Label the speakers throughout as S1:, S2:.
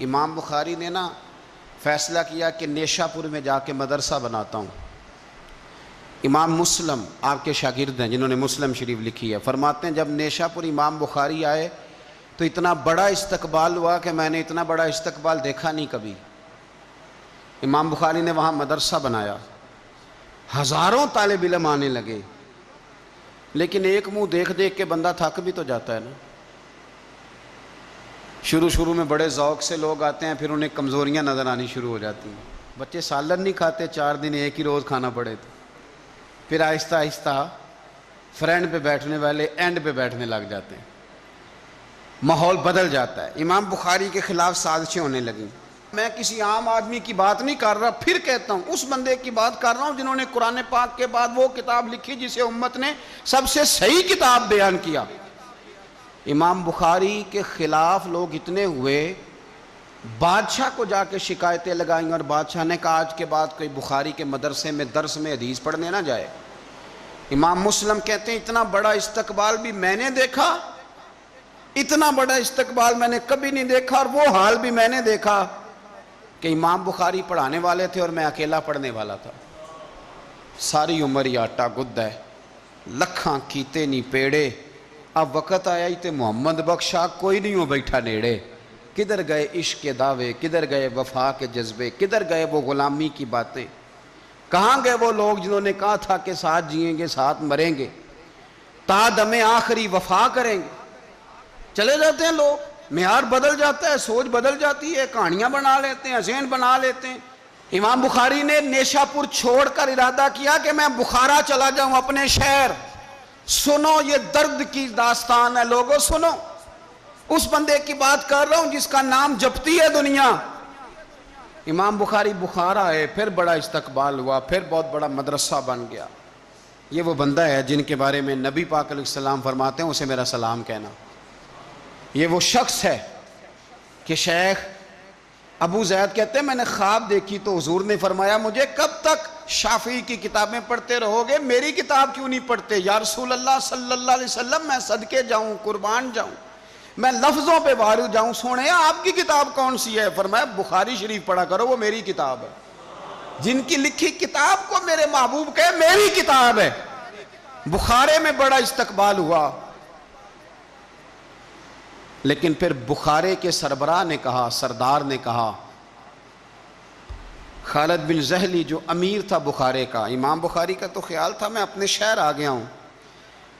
S1: امام بخاری نے فیصلہ کیا کہ نیشا پور میں جا کے مدرسہ بناتا ہوں۔ امام مسلم آپ کے شاگرد ہیں جنہوں نے مسلم شریف لکھی ہے، فرماتے ہیں جب نیشا پور امام بخاری آئے تو اتنا بڑا استقبال ہوا کہ میں نے اتنا بڑا استقبال دیکھا نہیں کبھی۔ امام بخاری نے وہاں مدرسہ بنایا، ہزاروں طالب علم آنے لگے، لیکن ایک منہ دیکھ دیکھ کے بندہ تھک بھی تو جاتا ہے نا۔ شروع میں بڑے ذوق سے لوگ آتے ہیں، پھر انہیں کمزوریاں نظر آنی شروع ہو جاتی ہیں۔ بچے سالن نہیں کھاتے، 4 دن ایک ہی روز کھانا پڑے تو پھر آہستہ آہستہ فرینڈ پہ بیٹھنے والے اینڈ پہ بیٹھنے لگ جاتے ہیں، ماحول بدل جاتا ہے۔ امام بخاری کے خلاف سازشیں ہونے لگیں۔ میں کسی عام آدمی کی بات نہیں کر رہا، پھر کہتا ہوں اس بندے کی بات کر رہا ہوں جنہوں نے قرآن پاک کے بعد وہ کتاب لکھی جسے امت نے سب سے صحیح کتاب بیان کیا۔ امام بخاری کے خلاف لوگ اتنے ہوئے، بادشاہ کو جا کے شکایتیں لگائیں، اور بادشاہ نے کہا آج کے بعد کوئی بخاری کے مدرسے میں درس میں حدیث پڑھنے نہ جائے۔ امام مسلم کہتے ہیں اتنا بڑا استقبال بھی میں نے دیکھا، اتنا بڑا استقبال میں نے کبھی نہیں دیکھا، اور وہ حال بھی میں نے دیکھا کہ امام بخاری پڑھانے والے تھے اور میں اکیلا پڑھنے والا تھا۔ ساری عمر ہی آٹا گد ہے، لکھاں کیتے نہیں پیڑے، اب وقت آیا ہی تے محمد بخشا کوئی نہیں ہو بیٹھا نیڑے۔ کدھر گئے عشق کے دعوے، کدھر گئے وفا کے جذبے، کدھر گئے وہ غلامی کی باتیں، کہاں گئے وہ لوگ جنہوں نے کہا تھا کہ ساتھ جئیں گے ساتھ مریں گے، تا دم آخری وفا کریں گے۔ چلے جاتے ہیں لوگ، معیار بدل جاتا ہے، سوچ بدل جاتی ہے، کہانیاں بنا لیتے ہیں، ذہن بنا لیتے ہیں۔ امام بخاری نے نیشا پور چھوڑ کر ارادہ کیا کہ میں بخارا چلا جاؤں، اپنے شہر۔ سنو یہ درد کی داستان ہے لوگوں، سنو، اس بندے کی بات کر رہا ہوں جس کا نام جپتی ہے دنیا۔ امام بخاری بخارا آئے، پھر بڑا استقبال ہوا، پھر بہت بڑا مدرسہ بن گیا۔ یہ وہ بندہ ہے جن کے بارے میں نبی پاک علیہ السلام فرماتے ہیں اسے میرا سلام کہنا۔ یہ وہ شخص ہے کہ شیخ ابو زید کہتے ہیں میں نے خواب دیکھی تو حضور نے فرمایا مجھے کب تک شافعی کی کتابیں پڑھتے رہو گے، میری کتاب کیوں نہیں پڑھتے؟ یا رسول اللہ صلی اللہ علیہ وسلم میں صدقے جاؤں، قربان جاؤں، میں لفظوں پہ وارد جاؤں، سونے آپ کی کتاب کون سی ہے؟ فرمایا بخاری شریف پڑھا کرو، وہ میری کتاب ہے۔ جن کی لکھی کتاب کو میرے محبوب کہے میری کتاب ہے۔ بخارے میں بڑا استقبال ہوا، لیکن پھر بخارے کے سربراہ نے کہا، سردار نے کہا، خالد بن زہلی جو امیر تھا بخارے کا، امام بخاری کا تو خیال تھا میں اپنے شہر آ گیا ہوں،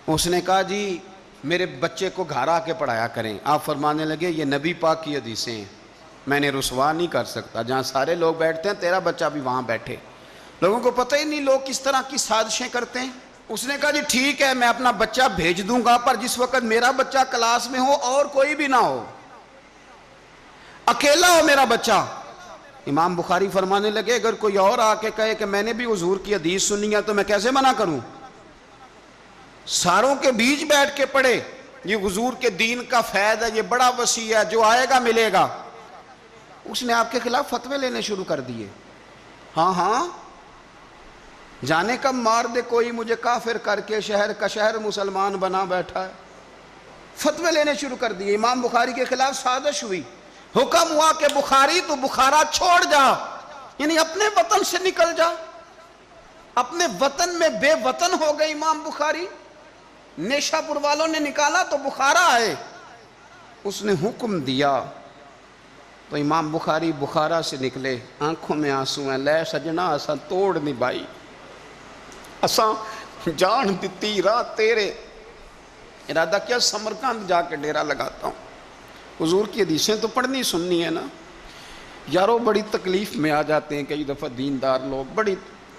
S1: اس نے کہا جی میرے بچے کو گھر آ کے پڑھایا کریں۔ آپ فرمانے لگے یہ نبی پاک کی حدیثیں ہیں، میں نے رسوا نہیں کر سکتا، جہاں سارے لوگ بیٹھتے ہیں تیرا بچہ بھی وہاں بیٹھے۔ لوگوں کو پتہ ہی نہیں لوگ کس طرح کی سازشیں کرتے ہیں۔ اس نے کہا جی ٹھیک ہے میں اپنا بچہ بھیج دوں گا، پر جس وقت میرا بچہ کلاس میں ہو اور کوئی بھی نہ ہو، اکیلا ہو میرا بچہ۔ امام بخاری فرمانے لگے اگر کوئی اور آ کے کہے کہ میں نے بھی حضور کی حدیث سنی ہے تو میں کیسے منع کروں؟ ساروں کے بیچ بیٹھ کے پڑھے، یہ حضور کے دین کا فیض ہے، یہ بڑا وسیع ہے، جو آئے گا ملے گا۔ اس نے آپ کے خلاف فتوے لینے شروع کر دیے۔ ہاں جانے کب مار دے کوئی مجھے کافر کر کے، شہر کا شہر مسلمان بنا بیٹھا ہے۔ فتوے لینے شروع کر دیے، امام بخاری کے خلاف سازش ہوئی، حکم ہوا کہ بخاری تو بخارا چھوڑ جا، یعنی اپنے وطن سے نکل جا۔ اپنے وطن میں بے وطن ہو گئے امام بخاری، نیشا پور والوں نے نکالا تو بخارا آئے۔ اس نے حکم دیا تو امام بخاری بخارا سے نکلے، آنکھوں میں آنسو ہیں، لے سجنا اساں توڑ نہیں بائی، اساں جان دیتی رات تیرے، ارادہ کیا سمرقند جا کے ڈیرا لگاتا ہوں۔ حضور کی حدیثیں تو پڑھنی سننی ہے نا یارو، بڑی تکلیف میں آ جاتے ہیں کئی دفعہ دیندار لوگ، بڑی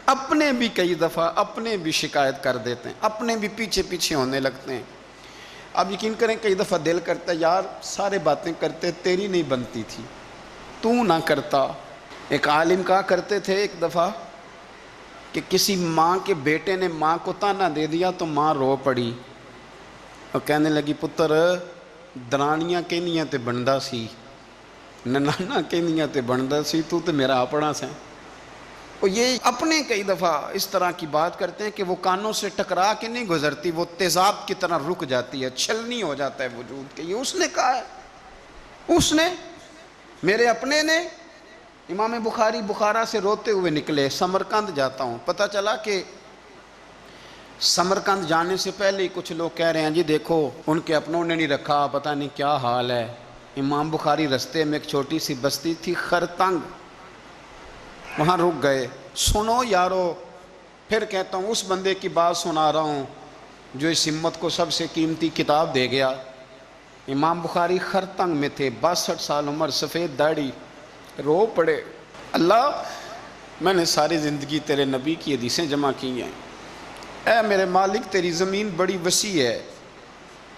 S1: اپنے بھی کئی دفعہ اپنے بھی شکایت کر دیتے ہیں، اپنے بھی پیچھے پیچھے ہونے لگتے ہیں۔ اب یقین کریں کئی دفعہ دل کرتا ہے یار سارے باتیں کرتے تیری نہیں بنتی تھی، تو نہ کرتا۔ ایک عالم کہا کرتے تھے ایک دفعہ کہ کسی ماں کے بیٹے نے ماں کو تانا دے دیا تو ماں رو پڑی اور کہنے لگی پتر درانیاں کہنیاں تے بندا سی، ننانا کہنیاں تے بندا سی، تو تے میرا اپنا سیں۔ اور یہ اپنے کئی دفعہ اس طرح کی بات کرتے ہیں کہ وہ کانوں سے ٹکرا کے نہیں گزرتی، وہ تیزاب کی طرح رک جاتی ہے، چھلنی ہو جاتا ہے وجود کے۔ یہ اس نے کہا ہے، اس نے، میرے اپنے نے۔ امام بخاری بخارا سے روتے ہوئے نکلے، سمرقند جاتا ہوں، پتہ چلا کہ سمرقند جانے سے پہلے ہی کچھ لوگ کہہ رہے ہیں جی دیکھو ان کے اپنوں نے نہیں رکھا، پتہ نہیں کیا حال ہے۔ امام بخاری رستے میں ایک چھوٹی سی بستی تھی خرتنگ، وہاں رک گئے۔ سنو یارو، پھر کہتا ہوں اس بندے کی بات سنا رہا ہوں جو اس امت کو سب سے قیمتی کتاب دے گیا۔ امام بخاری خرتنگ میں تھے، 62 سال عمر، سفید داڑھی، رو پڑے، اللہ میں نے ساری زندگی تیرے نبی کی حدیثیں جمع کی ہیں، اے میرے مالک تیری زمین بڑی وسیع ہے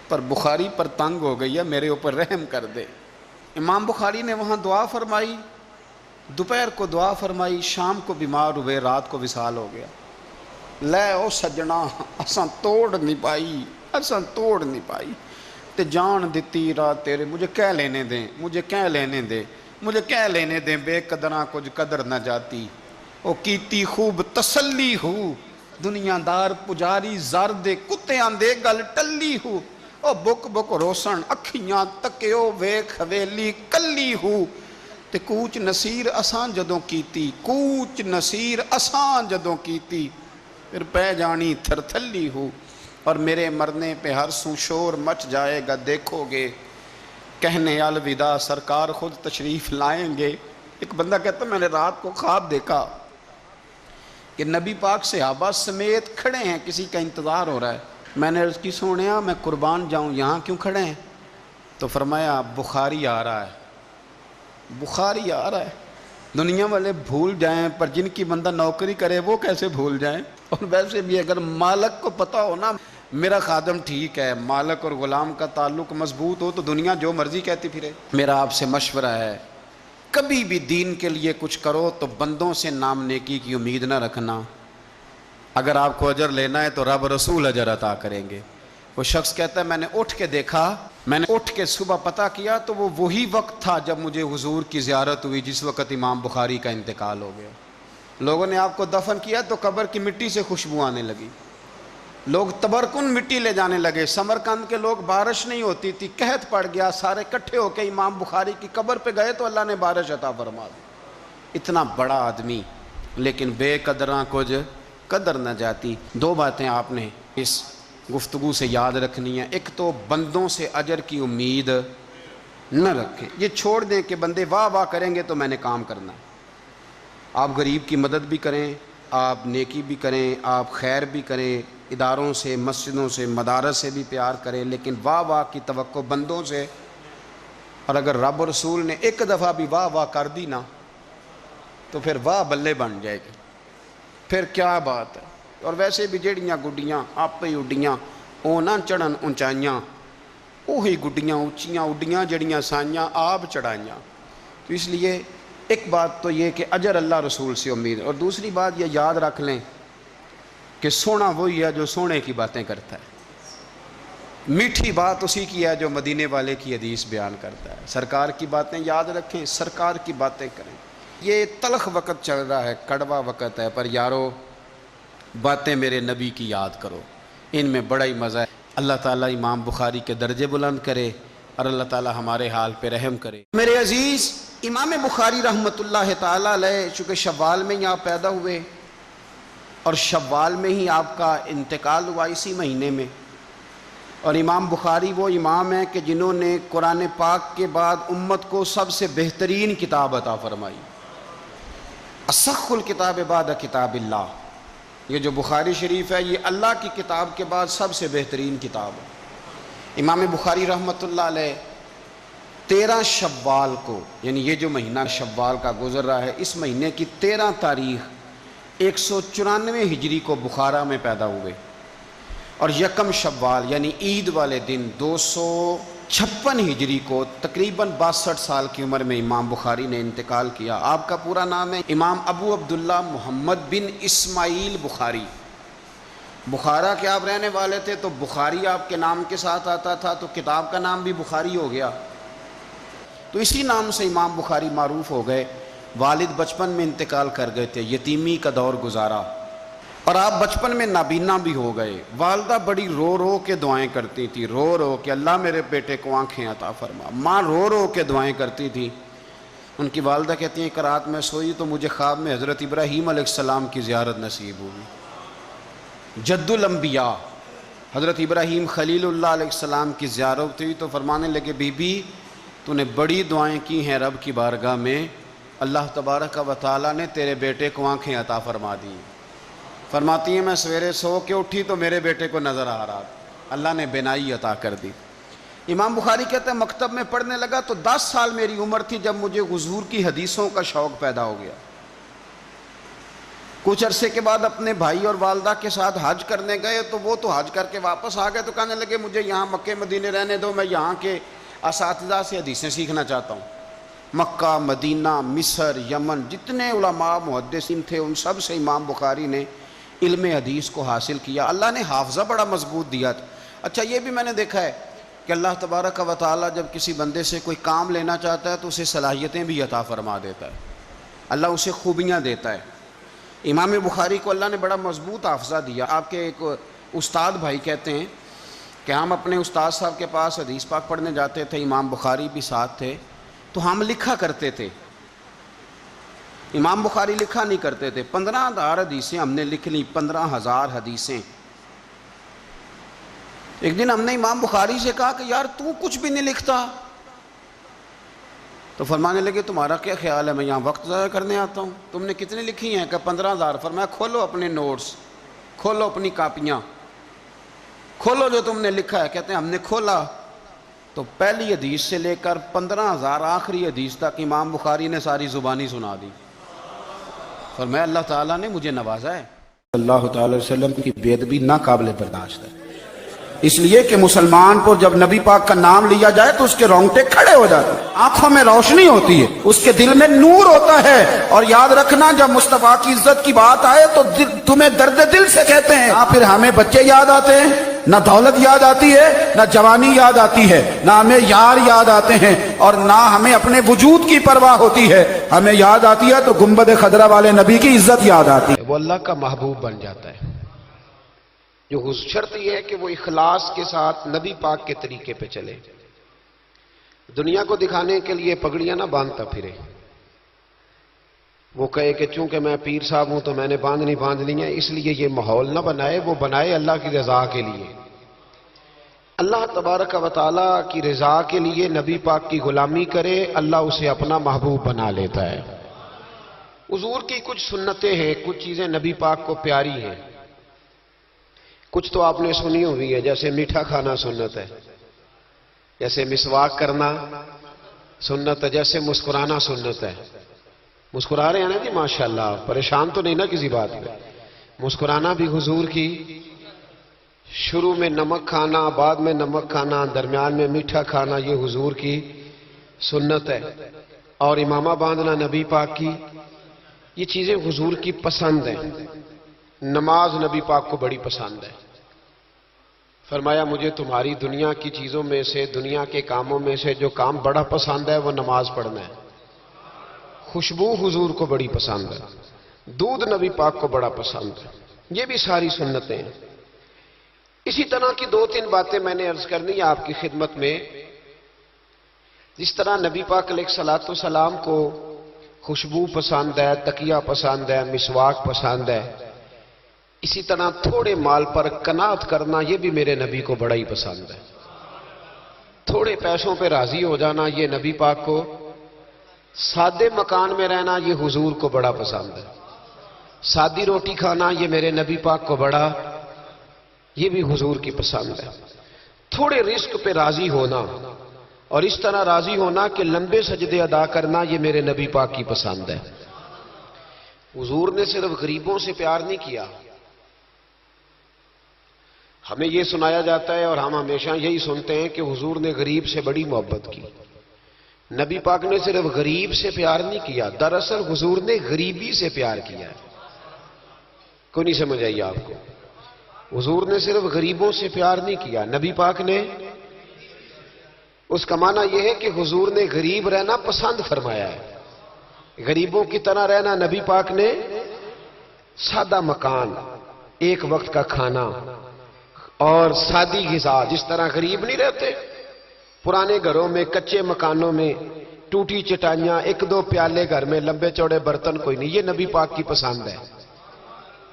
S1: پر بخاری پر تنگ ہو گئی ہے، میرے اوپر رحم کر دے۔ امام بخاری نے وہاں دعا فرمائی، دوپہر کو دعا فرمائی، شام کو بیمار ہوئے، رات کو وصال ہو گیا۔ لے او سجنا اساں توڑ نہیں پائی، اساں توڑ نہیں پائی تے جان دیتی رات تیرے، مجھے کہہ لینے دیں، مجھے کہہ لینے دیں، مجھے کہہ لینے دیں، بے قدراں کچھ قدر نہ جاتی، او کیتی خوب تسلی ہو، دنیا دار پجاری زر دے کتیاں دے گل ٹلی ہو، او بک بک روسن اکھیاں تکیو ویکھ حویلی کلی ہو، تے کوچ نصیر اسان جدوں کیتی، کوچ نصیر اسان جدوں کیتی، پھر پہ جانی تھر تھلی ہو، اور میرے مرنے پہ ہر سوں شور مچ جائے گا، دیکھو گے کہنے الوداع سرکار خود تشریف لائیں گے۔ ایک بندہ کہتا میں نے رات کو خواب دیکھا کہ نبی پاک صحابہ سمیت کھڑے ہیں، کسی کا انتظار ہو رہا ہے۔ میں نے عرض کی سونیا میں قربان جاؤں، یہاں کیوں کھڑے ہیں؟ تو فرمایا بخاری آ رہا ہے، بخاری آ رہا ہے۔ دنیا والے بھول جائیں پر جن کی بندہ نوکری کرے وہ کیسے بھول جائیں؟ اور ویسے بھی اگر مالک کو پتہ ہو نا میرا خادم ٹھیک ہے، مالک اور غلام کا تعلق مضبوط ہو تو دنیا جو مرضی کہتی پھرے۔ میرا آپ سے مشورہ ہے کبھی بھی دین کے لیے کچھ کرو تو بندوں سے نام نیکی کی امید نہ رکھنا، اگر آپ کو اجر لینا ہے تو رب رسول اجر عطا کریں گے۔ وہ شخص کہتا ہے میں نے اٹھ کے دیکھا، میں نے اٹھ کے صبح پتہ کیا تو وہ وہی وقت تھا جب مجھے حضور کی زیارت ہوئی جس وقت امام بخاری کا انتقال ہو گیا۔ لوگوں نے آپ کو دفن کیا تو قبر کی مٹی سے خوشبو آنے لگی، لوگ تبرکن مٹی لے جانے لگے۔ سمرقند کے لوگ بارش نہیں ہوتی تھی، قحط پڑ گیا، سارے کٹھے ہو کے امام بخاری کی قبر پہ گئے تو اللہ نے بارش عطا فرما دی۔ اتنا بڑا آدمی لیکن بے قدراں کچھ قدر نہ جاتی۔ دو باتیں آپ نے اس گفتگو سے یاد رکھنی ہیں، ایک تو بندوں سے اجر کی امید نہ رکھیں، یہ چھوڑ دیں کہ بندے واہ واہ کریں گے تو میں نے کام کرنا ہے۔ آپ غریب کی مدد بھی کریں، آپ نیکی بھی کریں، آپ خیر بھی کریں، اداروں سے، مسجدوں سے، مدارس سے بھی پیار کریں، لیکن واہ واہ کی توقع بندوں سے، اور اگر رب رسول نے ایک دفعہ بھی واہ واہ کر دی نا تو پھر واہ بلے بن جائے گی، پھر کیا بات ہے۔ اور ویسے بھی جڑیاں گڈیاں آپ ہی اڈیاں او نہ چڑھن اونچائیاں، وہی گڈیاں اونچیاں اڈیاں جڑیاں سائیاں آپ چڑھائیاں۔ تو اس لیے ایک بات تو یہ کہ اجر اللہ رسول سے امید ہے، اور دوسری بات یہ یاد رکھ لیں کہ سونا وہی ہے جو سونے کی باتیں کرتا ہے، میٹھی بات اسی کی ہے جو مدینے والے کی حدیث بیان کرتا ہے۔ سرکار کی باتیں یاد رکھیں، سرکار کی باتیں کریں۔ یہ تلخ وقت چل رہا ہے، کڑوا وقت ہے، پر یارو باتیں میرے نبی کی یاد کرو، ان میں بڑا ہی مزہ ہے۔ اللہ تعالیٰ امام بخاری کے درجے بلند کرے اور اللہ تعالیٰ ہمارے حال پہ رحم کرے۔ میرے عزیز، امام بخاری رحمۃ اللہ تعالیٰ علیہ چونکہ شوال میں ہی آپ پیدا ہوئے اور شوال میں ہی آپ کا انتقال ہوا اسی مہینے میں، اور امام بخاری وہ امام ہیں کہ جنہوں نے قرآن پاک کے بعد امت کو سب سے بہترین کتاب عطا فرمائی، اصح الکتاب بعد کتاب اللہ۔ یہ جو بخاری شریف ہے یہ اللہ کی کتاب کے بعد سب سے بہترین کتاب ہے۔ امام بخاری رحمۃ اللہ علیہ 13 شوال کو، یعنی یہ جو مہینہ شوال کا گزر رہا ہے، اس مہینے کی 13 تاریخ 194 ہجری کو بخارا میں پیدا ہوئے، اور یکم شوال یعنی عید والے دن 256 ہجری کو تقریباً 62 سال کی عمر میں امام بخاری نے انتقال کیا۔ آپ کا پورا نام ہے امام ابو عبداللہ محمد بن اسماعیل بخاری۔ بخارا کے آپ رہنے والے تھے تو بخاری آپ کے نام کے ساتھ آتا تھا تو کتاب کا نام بھی بخاری ہو گیا، تو اسی نام سے امام بخاری معروف ہو گئے۔ والد بچپن میں انتقال کر گئے تھے، یتیمی کا دور گزارا، اور آپ بچپن میں نابینا بھی ہو گئے۔ والدہ بڑی رو رو کے دعائیں کرتی تھی، رو رو کے اللہ میرے بیٹے کو آنکھیں عطا فرما۔ ماں رو رو کے دعائیں کرتی تھی۔ ان کی والدہ کہتی ہیں کہ رات میں سوئی تو مجھے خواب میں حضرت ابراہیم علیہ السلام کی زیارت نصیب ہوئی، جد الانبیاء حضرت ابراہیم خلیل اللہ علیہ السلام کی زیارت ہوئی، تو فرمانے لگے بی بی تو نے بڑی دعائیں کی ہیں رب کی بارگاہ میں، اللہ تبارک و تعالیٰ نے تیرے بیٹے کو آنکھیں عطا فرما دی۔ فرماتی ہیں میں سویرے سو کے اٹھی تو میرے بیٹے کو نظر آ رہا، اللہ نے بینائی عطا کر دی۔ امام بخاری کہتے ہیں مکتب میں پڑھنے لگا تو 10 سال میری عمر تھی جب مجھے حضور کی حدیثوں کا شوق پیدا ہو گیا۔ کچھ عرصے کے بعد اپنے بھائی اور والدہ کے ساتھ حج کرنے گئے تو وہ تو حج کر کے واپس آ گئے، تو کہنے لگے مجھے یہاں مکے مدینے رہنے دو، میں یہاں کے اساتذہ سے حدیثیں سیکھنا چاہتا ہوں۔ مکہ، مدینہ، مصر، یمن جتنے علماء محدثین تھے ان سب سے امام بخاری نے علم حدیث کو حاصل کیا۔ اللہ نے حافظہ بڑا مضبوط دیا تھا۔ اچھا یہ بھی میں نے دیکھا ہے کہ اللہ تبارک و تعالیٰ جب کسی بندے سے کوئی کام لینا چاہتا ہے تو اسے صلاحیتیں بھی عطا فرما دیتا ہے، اللہ اسے خوبیاں دیتا ہے۔ امام بخاری کو اللہ نے بڑا مضبوط حافظہ دیا۔ آپ کے ایک استاد بھائی کہتے ہیں کہ ہم اپنے استاد صاحب کے پاس حدیث پاک پڑھنے جاتے تھے، امام بخاری بھی ساتھ تھے، تو ہم لکھا کرتے تھے، امام بخاری لکھا نہیں کرتے تھے۔ 15,000 حدیثیں ہم نے لکھ لیں، 15,000 حدیثیں۔ ایک دن ہم نے امام بخاری سے کہا کہ یار تو کچھ بھی نہیں لکھتا، تو فرمانے لگے تمہارا کیا خیال ہے میں یہاں وقت ضائع کرنے آتا ہوں؟ تم نے کتنی لکھی ہیں؟ کہ 15,000۔ فرمایا کھولو اپنے نوٹس، کھولو اپنی کاپیاں، کھولو جو تم نے لکھا ہے۔ کہتے ہیں ہم نے کھولا تو پہلی حدیث سے لے کر 15,000 آخری حدیث تک امام بخاری نے ساری زبانی سنا دی۔ فرمایا اللہ تعالیٰ نے مجھے نوازا ہے۔ اللہ تعالیٰ علیہ وسلم کی بے ادبی ناقابل برداشت ہے، اس لیے کہ مسلمان کو جب نبی پاک کا نام لیا جائے تو اس کے رونگٹے کھڑے ہو جاتے ہیں، آنکھوں میں روشنی ہوتی ہے، اس کے دل میں نور ہوتا ہے۔ اور یاد رکھنا جب مصطفیٰ کی عزت کی بات آئے تو تمہیں درد دل سے کہتے ہیں، پھر ہمیں بچے یاد آتے ہیں، نہ دولت یاد آتی ہے، نہ جوانی یاد آتی ہے، نہ ہمیں یار یاد آتے ہیں، اور نہ ہمیں اپنے وجود کی پرواہ ہوتی ہے۔ ہمیں یاد آتی ہے تو گنبد خضرا والے نبی کی عزت یاد آتی ہے، وہ اللہ کا محبوب بن جاتا ہے۔ جو شرط یہ ہے کہ وہ اخلاص کے ساتھ نبی پاک کے طریقے پہ چلے، دنیا کو دکھانے کے لیے پگڑیاں نہ باندھتا پھرے، وہ کہے کہ چونکہ میں پیر صاحب ہوں تو میں نے باندھنی ہے، اس لیے یہ ماحول نہ بنائے، وہ بنائے اللہ کی رضا کے لیے۔ اللہ تبارک و تعالیٰ کی رضا کے لیے نبی پاک کی غلامی کرے، اللہ اسے اپنا محبوب بنا لیتا ہے۔ حضور کی کچھ سنتیں ہیں، کچھ چیزیں نبی پاک کو پیاری ہیں، کچھ تو آپ نے سنی ہوئی ہے، جیسے میٹھا کھانا سنت ہے، جیسے مسواک کرنا سنت ہے، جیسے مسکرانا سنت ہے۔ مسکرا رہے ہیں نا جی ماشاءاللہ، پریشان تو نہیں نا کسی بات میں؟ مسکرانا بھی حضور کی، شروع میں نمک کھانا، بعد میں نمک کھانا، درمیان میں میٹھا کھانا، یہ حضور کی سنت ہے۔ اور امامہ باندھنا نبی پاک کی، یہ چیزیں حضور کی پسند ہیں۔ نماز نبی پاک کو بڑی پسند ہے، فرمایا مجھے تمہاری دنیا کی چیزوں میں سے، دنیا کے کاموں میں سے جو کام بڑا پسند ہے وہ نماز پڑھنا ہے۔ خوشبو حضور کو بڑی پسند ہے، دودھ نبی پاک کو بڑا پسند ہے، یہ بھی ساری سنتیں ہیں۔ اسی طرح کی 2-3 باتیں میں نے عرض کرنی ہے آپ کی خدمت میں۔ جس طرح نبی پاک علیہ الصلوۃ والسلام کو خوشبو پسند ہے، تکیہ پسند ہے، مسواک پسند ہے، اسی طرح تھوڑے مال پر قناعت کرنا یہ بھی میرے نبی کو بڑا ہی پسند ہے۔ تھوڑے پیسوں پہ راضی ہو جانا یہ نبی پاک کو، سادے مکان میں رہنا یہ حضور کو بڑا پسند ہے، سادی روٹی کھانا یہ میرے نبی پاک کو بڑا، یہ بھی حضور کی پسند ہے۔ تھوڑے رزق پہ راضی ہونا اور اس طرح راضی ہونا کہ لمبے سجدے ادا کرنا یہ میرے نبی پاک کی پسند ہے۔ حضور نے صرف غریبوں سے پیار نہیں کیا، ہمیں یہ سنایا جاتا ہے اور ہم ہمیشہ یہی سنتے ہیں کہ حضور نے غریب سے بڑی محبت کی۔ نبی پاک نے صرف غریب سے پیار نہیں کیا، دراصل حضور نے غریبی سے پیار کیا ہے۔ کوئی نہیں سمجھ آئی آپ کو؟ حضور نے صرف غریبوں سے پیار نہیں کیا، نبی پاک نے، اس کا معنی یہ ہے کہ حضور نے غریب رہنا پسند فرمایا ہے۔
S2: غریبوں کی طرح رہنا نبی پاک نے سادہ مکان، ایک وقت کا کھانا اور سادی غذا، جس طرح غریب نہیں رہتے پرانے گھروں میں، کچے مکانوں میں، ٹوٹی چٹائیاں، ایک دو پیالے گھر میں، لمبے چوڑے برتن کوئی نہیں. یہ نبی پاک کی پسند ہے،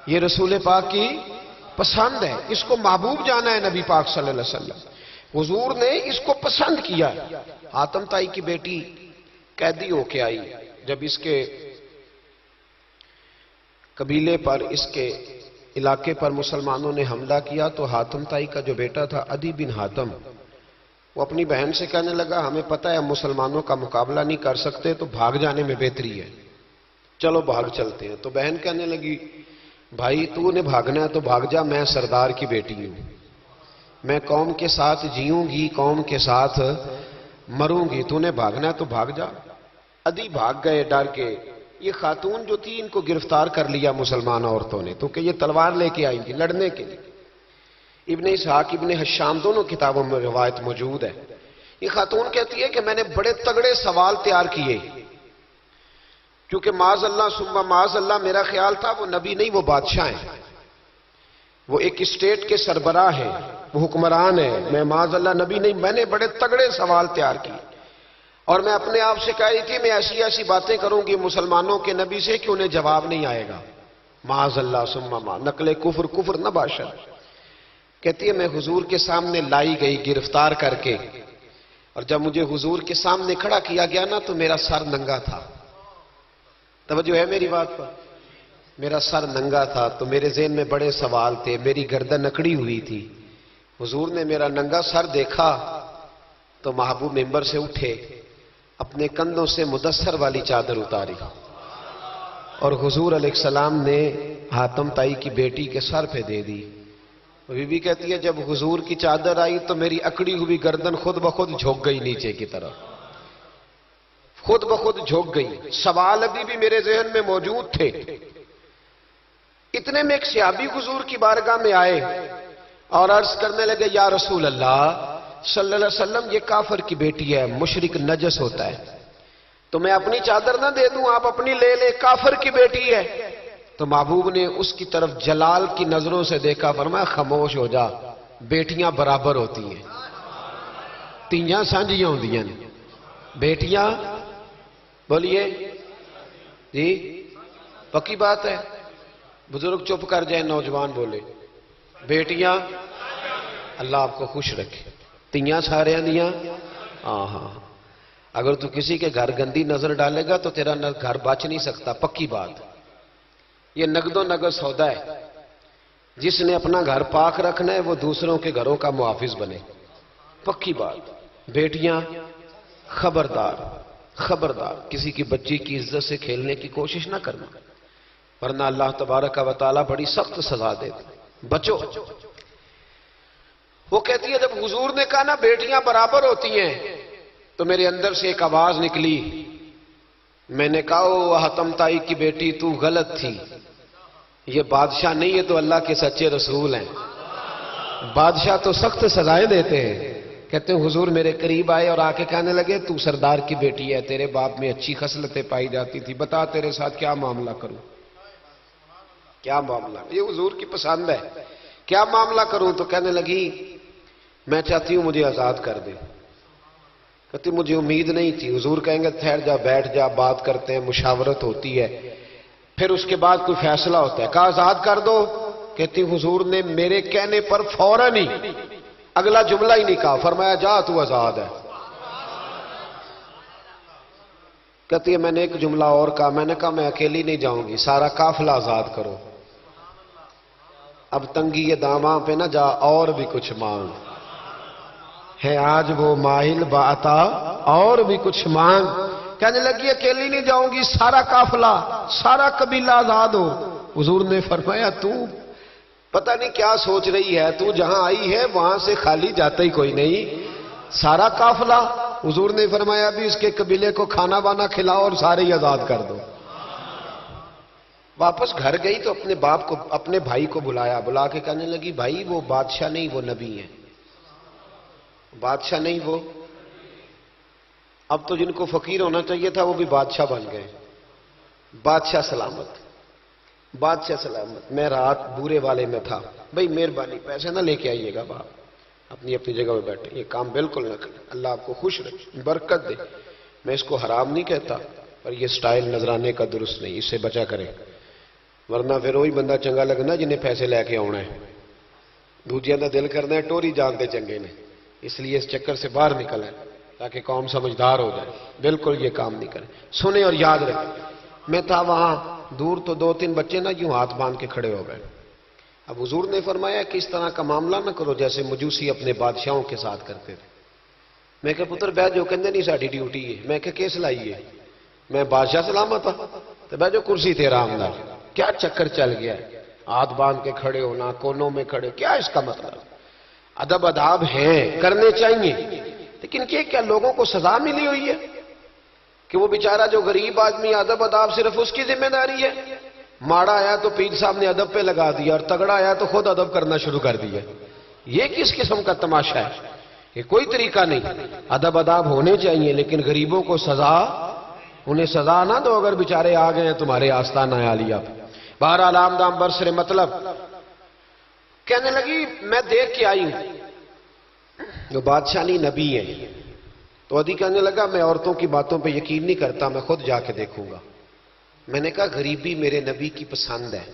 S2: یہ رسول پاک کی پسند ہے. اس کو محبوب جانا ہے نبی پاک صلی اللہ علیہ وسلم. حضور نے اس کو پسند کیا. حاتم طائی کی بیٹی قیدی ہو کے آئی. جب اس کے قبیلے پر، اس کے علاقے پر مسلمانوں نے حملہ کیا تو حاتم طائی کا جو بیٹا تھا عدی بن حاتم، وہ اپنی بہن سے کہنے لگا ہمیں پتہ ہے ہم مسلمانوں کا مقابلہ نہیں کر سکتے تو بھاگ جانے میں بہتری ہے، چلو بھاگ چلتے ہیں. تو بہن کہنے لگی بھائی تو نے بھاگنا ہے تو بھاگ جا، میں سردار کی بیٹی ہوں، میں قوم کے ساتھ جیوں گی، قوم کے ساتھ مروں گی، تو نے بھاگنا ہے تو بھاگ جا. عدی بھاگ گئے ڈر کے. یہ خاتون جو تھی ان کو گرفتار کر لیا مسلمان عورتوں نے، تو کہ یہ تلوار لے کے آئی تھی لڑنے کے لیے. ابن اسحاق ابن حشام دونوں کتابوں میں روایت موجود ہے. یہ خاتون کہتی ہے کہ میں نے بڑے تگڑے سوال تیار کیے، کیونکہ معاذ اللہ ثم معاذ اللہ میرا خیال تھا وہ نبی نہیں، وہ بادشاہ ہیں، وہ ایک اسٹیٹ کے سربراہ ہیں، وہ حکمران ہیں. میں معاذ اللہ نبی نہیں. میں نے بڑے تگڑے سوال تیار کیے اور میں اپنے آپ سے کہہ رہی تھی میں ایسی ایسی باتیں کروں گی مسلمانوں کے نبی سے کہ انہیں جواب نہیں آئے گا. معاذ اللہ ثم معاذ، نقل کفر، کفر نہ باشد. کہتی ہے میں حضور کے سامنے لائی گئی گرفتار کر کے، اور جب مجھے حضور کے سامنے کھڑا کیا گیا نا تو میرا سر ننگا تھا. توجہ ہے میری بات پر؟ میرا سر ننگا تھا تو میرے ذہن میں بڑے سوال تھے، میری گردن اکڑی ہوئی تھی. حضور نے میرا ننگا سر دیکھا تو محبوب ممبر سے اٹھے، اپنے کندھوں سے مدثر والی چادر اتاری اور حضور علیہ السلام نے حاتم طائی کی بیٹی کے سر پہ دے دی. بی بی کہتی ہے جب حضور کی چادر آئی تو میری اکڑی ہوئی گردن خود بخود جھک گئی نیچے کی طرف، خود بخود جھک گئی. سوال ابھی بھی میرے ذہن میں موجود تھے. اتنے میں ایک صحابی حضور کی بارگاہ میں آئے اور عرض کرنے لگے یا رسول اللہ صلی اللہ علیہ وسلم یہ کافر کی بیٹی ہے، مشرک نجس ہوتا ہے، تو میں اپنی چادر نہ دے دوں، آپ اپنی لے لے، کافر کی بیٹی ہے. تو محبوب نے اس کی طرف جلال کی نظروں سے دیکھا، فرمایا خاموش ہو جا، بیٹیاں برابر ہوتی ہیں، تیاں سانجیاں ہوندیاں ہیں بیٹیاں. بولیے جی پکی بات ہے. بزرگ چپ کر جائیں، نوجوان بولے بیٹیاں. اللہ آپ کو خوش رکھے. تیاں سارے دیاں. ہاں اگر تو کسی کے گھر گندی نظر ڈالے گا تو تیرا گھر بچ نہیں سکتا. پکی بات. یہ نقد و نقد سودا ہے. جس نے اپنا گھر پاک رکھنا ہے وہ دوسروں کے گھروں کا محافظ بنے. پکی بات. بیٹیاں خبردار خبردار، کسی کی بچی کی عزت سے کھیلنے کی کوشش نہ کرنا، ورنہ اللہ تبارک و تعالیٰ بڑی سخت سزا دیتا. بچو. وہ کہتی ہے جب حضور نے کہا نا بیٹیاں برابر ہوتی ہیں تو میرے اندر سے ایک آواز نکلی. میں نے کہا او حاتم طائی کی بیٹی تو غلط تھی، یہ بادشاہ نہیں ہے تو اللہ کے سچے رسول ہیں. بادشاہ تو سخت سزائیں دیتے ہیں. کہتے ہیں حضور میرے قریب آئے اور آ کے کہنے لگے تو سردار کی بیٹی ہے، تیرے باپ میں اچھی خصلتیں پائی جاتی تھی، بتا تیرے ساتھ کیا معاملہ کروں. کیا معاملہ؟ یہ حضور کی پسند ہے. کیا معاملہ کروں؟ تو کہنے لگی میں چاہتی ہوں مجھے آزاد کر دے. کہتی مجھے امید نہیں تھی. حضور کہیں گے ٹھہر جا، بیٹھ جا، بات کرتے ہیں، مشاورت ہوتی ہے، پھر اس کے بعد کوئی فیصلہ ہوتا ہے. کہا آزاد کر دو. کہتی حضور نے میرے کہنے پر فوراً ہی اگلا جملہ ہی نہیں کہا، فرمایا جا تو آزاد ہے. کہتی ہے میں نے ایک جملہ اور کہا، میں نے کہا میں اکیلی نہیں جاؤں گی، سارا قافلہ آزاد کرو. اب تنگی یہ داماں پہ نہ جا، اور بھی کچھ مانگ ہے آج وہ ماہل باتا، اور بھی کچھ مانگ. کہنے لگی اکیلی نہیں جاؤں گی، سارا قافلہ سارا قبیلہ آزاد ہو. حضور نے فرمایا تو پتہ نہیں کیا سوچ رہی ہے، تو جہاں آئی ہے وہاں سے خالی جاتا ہی کوئی نہیں. سارا قافلہ. حضور نے فرمایا بھی اس کے قبیلے کو کھانا بانا کھلاؤ اور سارے ہی آزاد کر دو. واپس گھر گئی تو اپنے باپ کو، اپنے بھائی کو بلایا، بلا کے کہنے لگی بھائی وہ بادشاہ نہیں وہ نبی ہیں. بادشاہ نہیں وہ. اب تو جن کو فقیر ہونا چاہیے تھا وہ بھی بادشاہ بن گئے. بادشاہ سلامت، بادشاہ سلامت، میں رات بورے والے میں تھا، بھئی مہربانی پیسے نہ لے کے آئیے گا باپ، اپنی اپنی جگہ پہ بیٹھے، یہ کام بالکل نہ کریں، اللہ آپ کو خوش رکھے، برکت دے۔ میں اس کو حرام نہیں کہتا، پر یہ سٹائل نظرانے کا درست نہیں، اس سے بچا کریں، ورنہ پھر وہی بندہ چنگا لگنا جنہیں پیسے لے کے آنا ہے، دوجیاں دا دل کرنا ہے ٹوری جانتے چنگے نے، اس لیے اس چکر سے باہر نکل ہے تاکہ قوم سمجھدار ہو جائے، بالکل یہ کام نہیں کریں، سنیں اور یاد رکھیں۔ میں تھا وہاں دور تو 2-3 بچے نا یوں ہاتھ باندھ کے کھڑے ہو گئے۔ اب حضور نے فرمایا کہ اس طرح کا معاملہ نہ کرو جیسے مجوسی اپنے بادشاہوں کے ساتھ کرتے تھے۔ میں کہ پتر بہ جو کہندے نہیں ساڈی ڈیوٹی ہے، میں کہ کیس لائیے، میں بادشاہ سلامت ہوں تو بہ جو کرسی تے آرام نال، کیا چکر چل گیا ہے، ہاتھ باندھ کے کھڑے ہونا، کونوں میں کھڑے، کیا اس کا مطلب؟ ادب آداب ہیں، کرنے چاہیے، لیکن کیا لوگوں کو سزا ملی ہوئی ہے کہ وہ بیچارہ جو غریب آدمی ادب آداب صرف اس کی ذمہ داری ہے؟ ماڑا آیا تو پیر صاحب نے ادب پہ لگا دیا اور تگڑا آیا تو خود ادب کرنا شروع کر دیا۔ یہ کس قسم کا تماشا ہے؟ یہ کوئی طریقہ نہیں۔ ادب آداب ہونے چاہیے، لیکن غریبوں کو سزا، انہیں سزا نہ دو اگر بیچارے آ گئے ہیں تمہارے آستانہ عالیہ پہ۔ بہرحال آمدام برسر مطلب کہنے لگی میں دیکھ کے آئی ہوں، جو بادشاہ نہیں نبی ہے، تو ادھی کہنے لگا میں عورتوں کی باتوں پہ یقین نہیں کرتا، میں خود جا کے دیکھوں گا۔ میں نے کہا غریبی میرے نبی کی پسند ہے،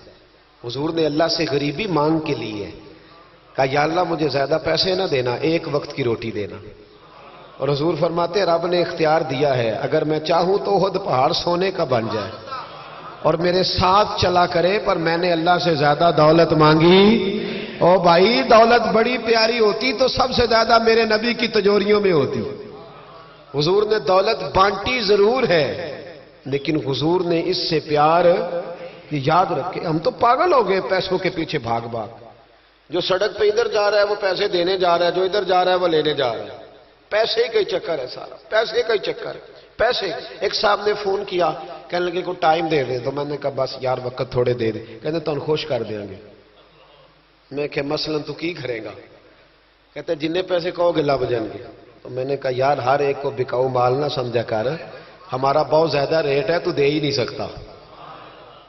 S2: حضور نے اللہ سے غریبی مانگ کے لی ہے، کہا یا اللہ مجھے زیادہ پیسے نہ دینا، ایک وقت کی روٹی دینا۔ اور حضور فرماتے رب نے اختیار دیا ہے، اگر میں چاہوں تو خود پہاڑ سونے کا بن جائے اور میرے ساتھ چلا کرے، پر میں نے اللہ سے زیادہ دولت مانگی۔ او بھائی دولت بڑی پیاری ہوتی تو سب سے زیادہ میرے نبی کی تجوریوں میں ہوتی۔ حضور نے دولت بانٹی ضرور ہے، لیکن حضور نے اس سے پیار، یاد رکھے ہم تو پاگل ہو گئے پیسوں کے پیچھے بھاگ بھاگ، جو سڑک پہ ادھر جا رہا ہے وہ پیسے دینے جا رہا ہے، جو ادھر جا رہا ہے وہ لینے جا رہا ہے، پیسے کا ہی چکر ہے سارا، پیسے کا ہی چکر ہے، پیسے۔ ایک صاحب نے فون کیا، کہنے لگے کو ٹائم دے دے، تو میں نے کہا بس یار وقت تھوڑے دے دے، کہتے تو خوش کر دیں گے۔ میں کہ مثلا تو کی کرے گا؟ کہتے جننے پیسے کہو گے لب جائیں گے۔ تو میں نے کہا یار ہر ایک کو بکاؤ مال نہ سمجھا کر، ہمارا بہت زیادہ ریٹ ہے تو دے ہی نہیں سکتا۔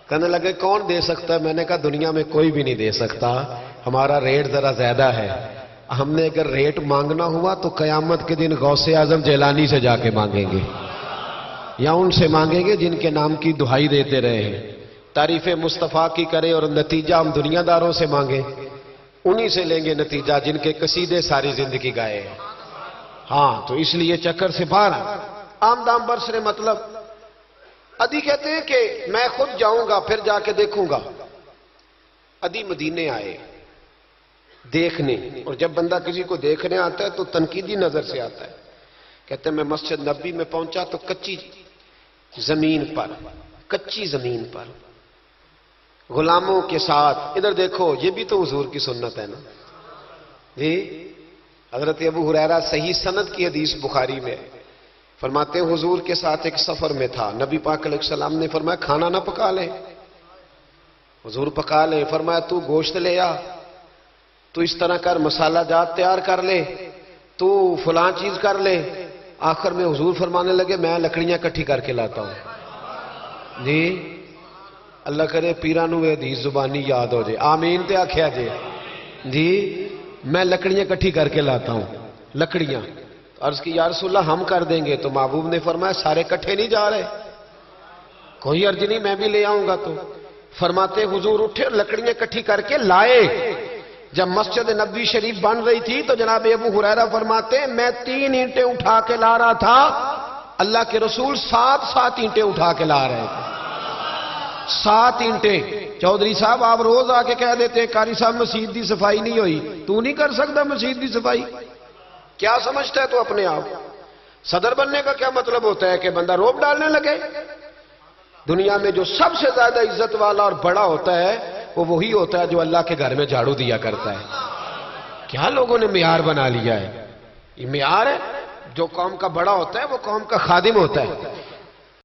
S2: کہنے لگے کون دے سکتا ہے؟ میں نے کہا دنیا میں کوئی بھی نہیں دے سکتا، ہمارا ریٹ ذرا زیادہ ہے۔ ہم نے اگر ریٹ مانگنا ہوا تو قیامت کے دن غوث اعظم جیلانی سے جا کے مانگیں گے، یا ان سے مانگیں گے جن کے نام کی دہائی دیتے رہے ہیں، تعریف مصطفیٰ کی کرے اور نتیجہ ہم دنیا داروں سے مانگیں، انہی سے لیں گے نتیجہ جن کے قصیدے ساری زندگی گائے ہیں۔ ہاں تو اس لیے چکر سے باہر آمدام برسر مطلب ادھی کہتے ہیں کہ میں خود جاؤں گا پھر جا کے دیکھوں گا۔ ادھی مدینے آئے دیکھنے، اور جب بندہ کسی کو دیکھنے آتا ہے تو تنقیدی نظر سے آتا ہے۔ کہتے ہیں میں مسجد نبی میں پہنچا تو کچی زمین پر غلاموں کے ساتھ، ادھر دیکھو یہ بھی تو حضور کی سنت ہے نا جی۔ حضرت ابو ہریرہ صحیح سند کی حدیث بخاری میں فرماتے ہیں حضور کے ساتھ ایک سفر میں تھا، نبی پاک علیہ السلام نے فرمایا کھانا نہ پکا لے، حضور پکا لے، فرمایا تو گوشت لے آ، تو اس طرح کر مسالہ جات تیار کر لے، تو فلاں چیز کر لے۔ آخر میں حضور فرمانے لگے میں لکڑیاں کٹھی کر کے لاتا ہوں جی۔ اللہ کرے پیرانو حدیث زبانی یاد ہو جائے، آمین تے آکھیا جی۔ میں لکڑیاں کٹھی کر کے لاتا ہوں، لکڑیاں۔ عرض کی یا رسول اللہ ہم کر دیں گے، تو محبوب نے فرمایا سارے کٹھے نہیں جا رہے، کوئی عرض نہیں میں بھی لے آؤں گا۔ تو فرماتے حضور اٹھے اور لکڑیاں کٹھی کر کے لائے۔ جب مسجد نبوی شریف بن رہی تھی تو جناب ابو ہریرہ فرماتے ہیں میں 3 اینٹیں اٹھا کے لا رہا تھا، اللہ کے رسول 7 اینٹیں اٹھا کے لا رہے تھے، 7 اینٹیں۔ چودھری صاحب آپ روز آ کے کہہ دیتے قاری صاحب مسجد دی صفائی نہیں ہوئی، تو نہیں کر سکتا مسجد دی صفائی؟ کیا سمجھتا ہے تو اپنے آپ؟ صدر بننے کا کیا مطلب ہوتا ہے کہ بندہ روب ڈالنے لگے؟ دنیا میں جو سب سے زیادہ عزت والا اور بڑا ہوتا ہے وہ وہی ہوتا ہے جو اللہ کے گھر میں جھاڑو دیا کرتا ہے۔ کیا لوگوں نے معیار بنا لیا ہے؟ یہ معیار ہے، جو قوم کا بڑا ہوتا ہے وہ قوم کا خادم ہوتا ہے۔